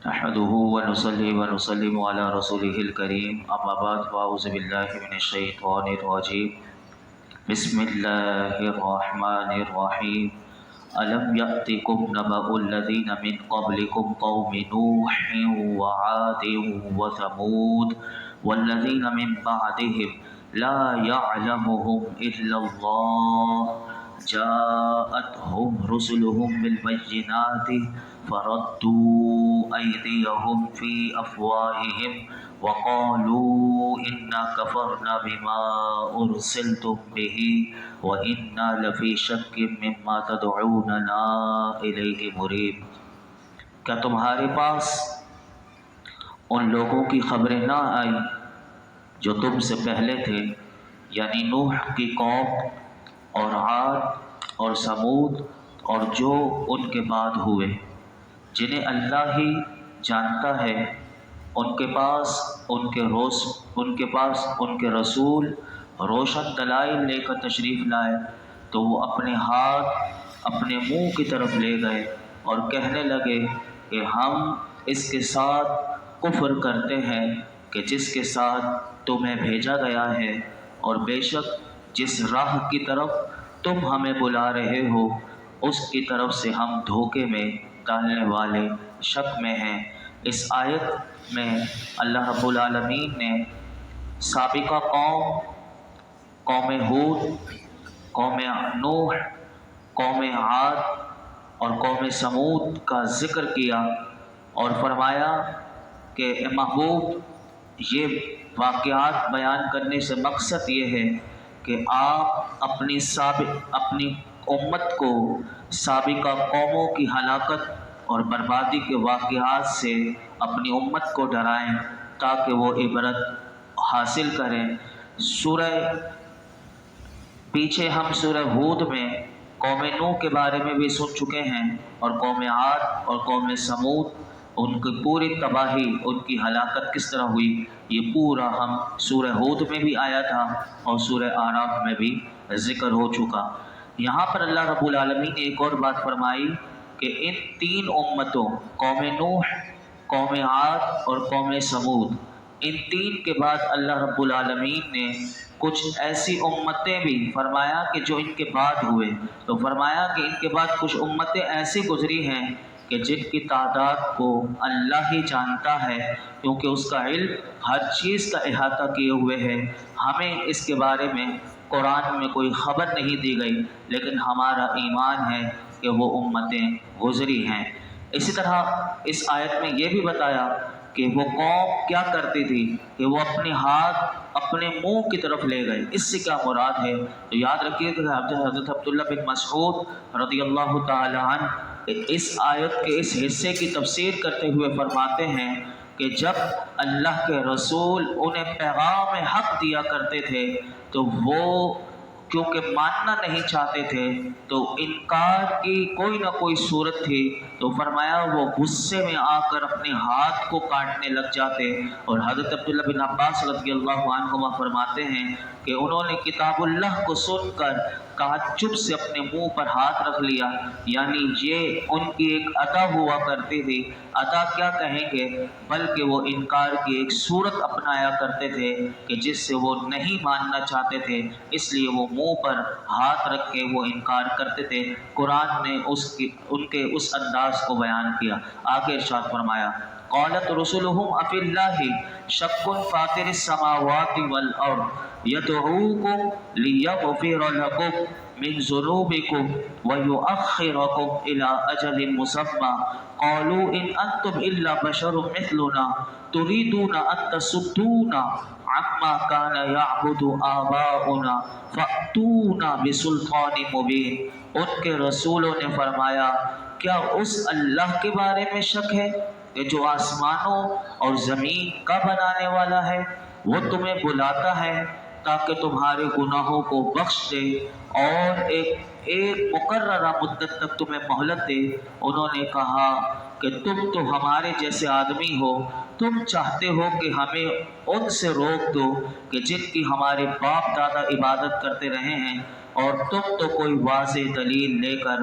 نحمده ونصلي ونسلم على رسوله الكريم اما بعد فاعوذ بالله من الشيطان الرجيم بسم الله الرحمن الرحيم ألم يأتكم نبأ الذين من قبلكم قوم نوح وعاد وثمود والذين من بعدهم لا يعلمهم إلا الله جاءتهم رسلهم بالبينات فردوا أيديهم في أفواههم وقالوا إنا كفرنا بما أرسلتم به وإنا لفي شك مما تدعوننا إليه مريب۔ کیا تمہارے پاس ان لوگوں کی خبریں نہ آئی جو تم سے پہلے تھے، یعنی نوح کی قوم اور عاد اور ثمود اور جو ان کے بعد ہوئے، جنہیں اللہ ہی جانتا ہے۔ ان کے پاس ان کے رسول روشن دلائل لے کر تشریف لائے تو وہ اپنے ہاتھ اپنے منہ کی طرف لے گئے اور کہنے لگے کہ ہم اس کے ساتھ کفر کرتے ہیں کہ جس کے ساتھ تمہیں بھیجا گیا ہے، اور بے شک جس راہ کی طرف تم ہمیں بلا رہے ہو اس کی طرف سے ہم دھوکے میں ڈالنے والے شک میں ہیں۔ اس آیت میں اللہ رب العالمین نے سابقہ قوم ہود، قوم نوح، قوم عاد اور قوم ثمود کا ذکر کیا اور فرمایا کہ اے محبوب، یہ واقعات بیان کرنے سے مقصد یہ ہے کہ آپ اپنی امت کو سابقہ قوموں کی ہلاکت اور بربادی کے واقعات سے اپنی امت کو ڈرائیں تاکہ وہ عبرت حاصل کریں۔ پیچھے ہم سورہ ہود میں قوم نوح کے بارے میں بھی سن چکے ہیں، اور قوم عاد اور قوم ثمود، ان کی پوری تباہی، ان کی ہلاکت کس طرح ہوئی، یہ پورا ہم سورہ ہود میں بھی آیا تھا اور سورہ اعراف میں بھی ذکر ہو چکا۔ یہاں پر اللہ رب العالمین نے ایک اور بات فرمائی کہ ان تین امتوں، قوم نوح، قوم عاد اور قوم ثمود، ان تین کے بعد اللہ رب العالمین نے کچھ ایسی امتیں بھی فرمایا کہ جو ان کے بعد ہوئے، تو فرمایا کہ ان کے بعد کچھ امتیں ایسی گزری ہیں کہ جن کی تعداد کو اللہ ہی جانتا ہے، کیونکہ اس کا علم ہر چیز کا احاطہ کیے ہوئے ہے۔ ہمیں اس کے بارے میں قرآن میں کوئی خبر نہیں دی گئی، لیکن ہمارا ایمان ہے کہ وہ امتیں گزری ہیں۔ اسی طرح اس آیت میں یہ بھی بتایا کہ وہ قوم کیا کرتی تھی کہ وہ اپنے ہاتھ اپنے منہ کی طرف لے گئے۔ اس سے کیا مراد ہے؟ تو یاد رکھیے کہ حضرت عبداللہ بن مسعود رضی اللہ تعالی عنہ اس آیت کے اس حصے کی تفسیر کرتے ہوئے فرماتے ہیں کہ جب اللہ کے رسول انہیں پیغام حق دیا کرتے تھے تو وہ کیونکہ ماننا نہیں چاہتے تھے تو انکار کی کوئی نہ کوئی صورت تھی، تو فرمایا وہ غصے میں آ کر اپنے ہاتھ کو کاٹنے لگ جاتے۔ اور حضرت عبداللہ بن عباس رضی اللہ عنہما فرماتے ہیں کہ انہوں نے کتاب اللہ کو سن کر تعجب سے اپنے منہ پر ہاتھ رکھ لیا، یعنی یہ ان کی ایک عطا ہوا کرتی تھی۔ عطا کیا کہیں گے، بلکہ وہ انکار کی ایک صورت اپنایا کرتے تھے کہ جس سے وہ نہیں ماننا چاہتے تھے، اس لیے وہ منہ پر ہاتھ رکھ کے وہ انکار کرتے تھے۔ قرآن نے ان کے اس انداز کو بیان کیا۔ آگے ارشاد فرمایا قالت رسلهم افی اللہ شک فاطر السماوات والارض یدعوکم لیغفر لکم من ذنوبکم ویؤخرکم الی اجل مسمى قالوا ان انتم الا بشر مثلنا تريدون ان تصدونا عما كان يعبد آباؤنا فأتونا بسلطان مبین۔ ان کے رسولوں نے فرمایا کیا اس اللہ کے بارے میں شک ہے کہ جو آسمانوں اور زمین کا بنانے والا ہے، وہ تمہیں بلاتا ہے تاکہ تمہارے گناہوں کو بخش دے اور ایک مقررہ مدت تک تمہیں مہلت دے۔ انہوں نے کہا کہ تم تو ہمارے جیسے آدمی ہو، تم چاہتے ہو کہ ہمیں ان سے روک دو کہ جن کی ہمارے باپ دادا عبادت کرتے رہے ہیں، اور تم تو کوئی واضح دلیل لے کر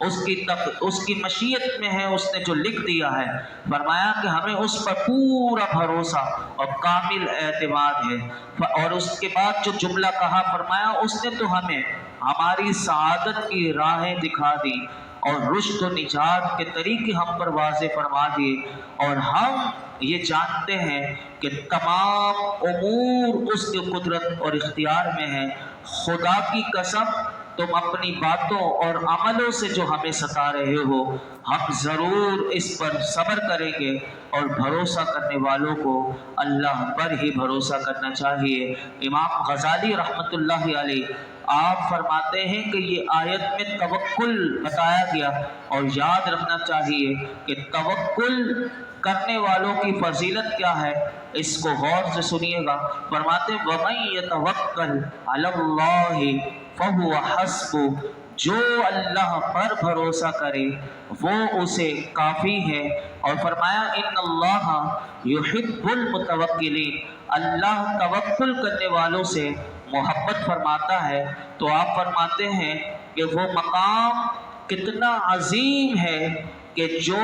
اس کی مشیت میں ہے، اس نے جو لکھ دیا ہے۔ فرمایا کہ ہمیں اس پر پورا بھروسہ اور کامل اعتماد ہے۔ اور اس کے بعد جو جملہ کہا، فرمایا اس نے تو ہمیں ہماری سعادت کی راہیں دکھا دی اور رشد و نجات کے طریقے ہم پر واضح فرما دیے، اور ہم یہ جانتے ہیں کہ تمام امور اس کی قدرت اور اختیار میں ہیں۔ خدا کی قسم، تم اپنی باتوں اور عملوں سے جو ہمیں ستا رہے ہو، ہم ضرور اس پر صبر کریں گے، اور بھروسہ کرنے والوں کو اللہ پر ہی بھروسہ کرنا چاہیے۔ امام غزالی رحمۃ اللہ علیہ آپ فرماتے ہیں کہ یہ آیت میں توکل بتایا گیا، اور یاد رکھنا چاہیے کہ توکل کرنے والوں کی فضیلت کیا ہے، اس کو غور سے سنیے گا۔ فرماتے ہیں وَمَن يَتَوَکَّلْ عَلَى اللَّهِ فَهُوَ حَسْبُهُ، جو اللہ پر بھروسہ کرے وہ اسے کافی ہے۔ اور فرمایا ان اللہ یحب المتوکلین، اللہ توکل کرنے والوں سے محبت فرماتا ہے۔ تو آپ فرماتے ہیں کہ وہ مقام کتنا عظیم ہے کہ جو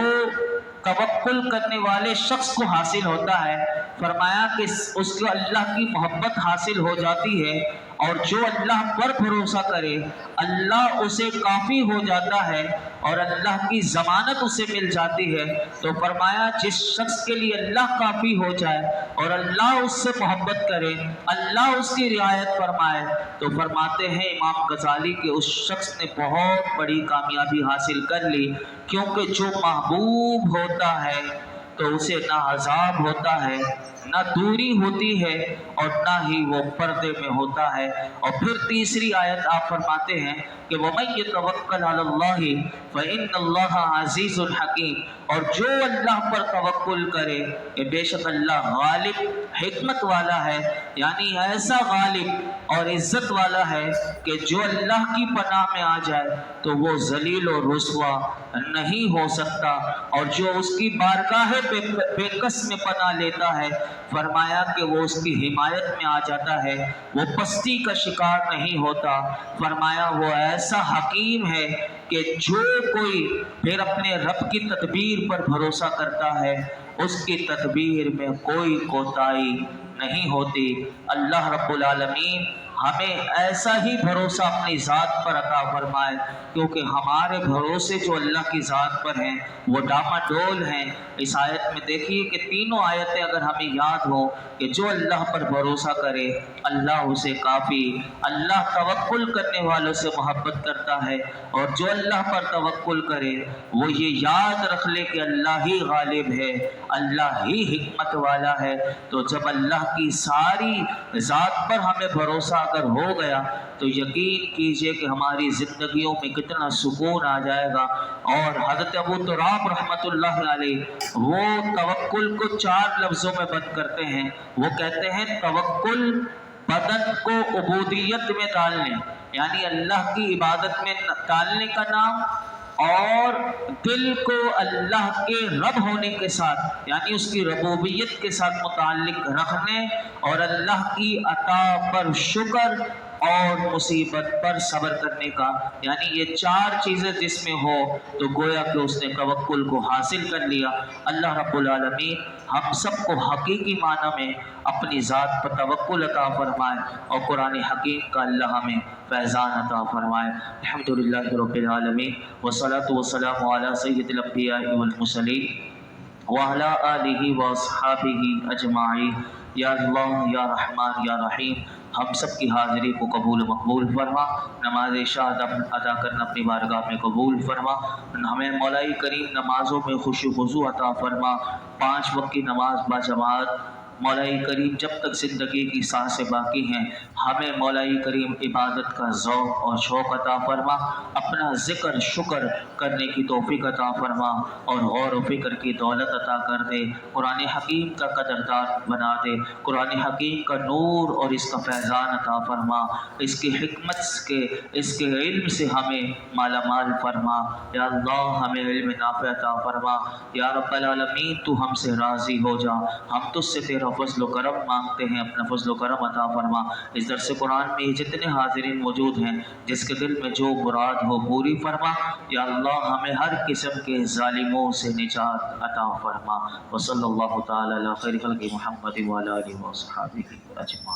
توکل کرنے والے شخص کو حاصل ہوتا ہے۔ فرمایا کہ اس کو اللہ کی محبت حاصل ہو جاتی ہے، اور جو اللہ پر بھروسہ کرے اللہ اسے کافی ہو جاتا ہے، اور اللہ کی ضمانت اسے مل جاتی ہے۔ تو فرمایا جس شخص کے لیے اللہ کافی ہو جائے اور اللہ اس سے محبت کرے، اللہ اس کی رعایت فرمائے، تو فرماتے ہیں امام غزالی کہ اس شخص نے بہت بڑی کامیابی حاصل کر لی، کیونکہ جو محبوب ہوتا ہے تو اسے نہ عذاب ہوتا ہے، نہ دوری ہوتی ہے، اور نہ ہی وہ پردے میں ہوتا ہے۔ اور پھر تیسری آیت آپ فرماتے ہیں کہ وَمَن يَتَوَکَّلْ عَلَى اللَّهِ فَإِنَّ اللَّهَ عَزِیزٌ حَکِیمٌ، اور جو اللہ پر توکل کرے کہ بے شک اللہ غالب حکمت والا ہے، یعنی ایسا غالب اور عزت والا ہے کہ جو اللہ کی پناہ میں آ جائے تو وہ ذلیل و رسوا نہیں ہو سکتا، اور جو اس کی بارگاہ بے کس میں پناہ لیتا ہے، فرمایا کہ وہ اس کی حمایت میں آ جاتا ہے، وہ پستی کا شکار نہیں ہوتا۔ فرمایا وہ ایسا حکیم ہے کہ جو کوئی پھر اپنے رب کی تدبیر پر بھروسہ کرتا ہے، اس کی تدبیر میں کوئی کوتاہی نہیں ہوتی۔ اللہ رب العالمین ہمیں ایسا ہی بھروسہ اپنی ذات پر عطا فرمائے، کیونکہ ہمارے بھروسے جو اللہ کی ذات پر ہیں وہ ڈاماڈول ہیں۔ اس آیت میں دیکھیے کہ تینوں آیتیں اگر ہمیں یاد ہوں کہ جو اللہ پر بھروسہ کرے اللہ اسے کافی، اللہ توکل کرنے والوں سے محبت کرتا ہے، اور جو اللہ پر توکل کرے وہ یہ یاد رکھ لے کہ اللہ ہی غالب ہے، اللہ ہی حکمت والا ہے۔ تو جب اللہ کی ساری ذات پر ہمیں بھروسہ اگر ہو گیا تو یقین کیجئے کہ ہماری زندگیوں میں کتنا سکون آ جائے گا۔ اور حضرت ابو تراب رحمۃ اللہ علیہ وہ توکل کو 4 لفظوں میں بند کرتے ہیں۔ وہ کہتے ہیں توکل بدن کو عبودیت میں ڈالنے، یعنی اللہ کی عبادت میں ڈالنے کا نام، اور دل کو اللہ کے رب ہونے کے ساتھ یعنی اس کی ربوبیت کے ساتھ متعلق رکھنے، اور اللہ کی عطا پر شکر اور مصیبت پر صبر کرنے کا، یعنی یہ 4 چیزیں جس میں ہو تو گویا کہ اس نے توکل کو حاصل کر لیا۔ اللہ رب العالمین ہم سب کو حقیقی معنی میں اپنی ذات پر توکل عطا فرمائے، اور قرآن حکیم کا اللہ ہمیں فیضان عطا فرمائے۔ الحمدللہ رب العالمین، والصلاة والسلام علی سید الانبیاء والمرسلین وعلی آلہ واصحابہ اجمعین۔ یا اللہ یا رحمان یا رحیم، ہم سب کی حاضری کو قبول و مقبول فرما، نماز عشاء ادا کرنا اپنی بارگاہ میں قبول فرما، ہمیں مولائی کریم نمازوں میں خشوع و خضوع عطا فرما، 5 وقت کی نماز باجماعت مولائی کریم جب تک زندگی کی سانسیں باقی ہیں ہمیں مولائی کریم عبادت کا ذوق اور شوق عطا فرما، اپنا ذکر شکر کرنے کی توفیق عطا فرما، اور غور و فکر کی دولت عطا کر دے، قرآن حکیم کا قدردان بنا دے، قرآن حکیم کا نور اور اس کا فیضان عطا فرما، اس کی حکمت کے اس کے علم سے ہمیں مالا مال فرما۔ یا اللہ ہمیں علم نافع عطا فرما۔ یا رب العالمین تو ہم سے راضی ہو جا، ہم تجھ سے تیرا کا فضل و کرم مانگتے ہیں، اپنا فضل و کرم عطا فرما۔ اس درس قرآن میں جتنے حاضرین موجود ہیں، جس کے دل میں جو مراد ہو پوری فرما۔ یا اللہ ہمیں ہر قسم کے ظالموں سے نجات عطا فرما۔ وصلی اللہ تعالی علی خیر خلق محمد وعلی آلہ وصحبہ اجمعین۔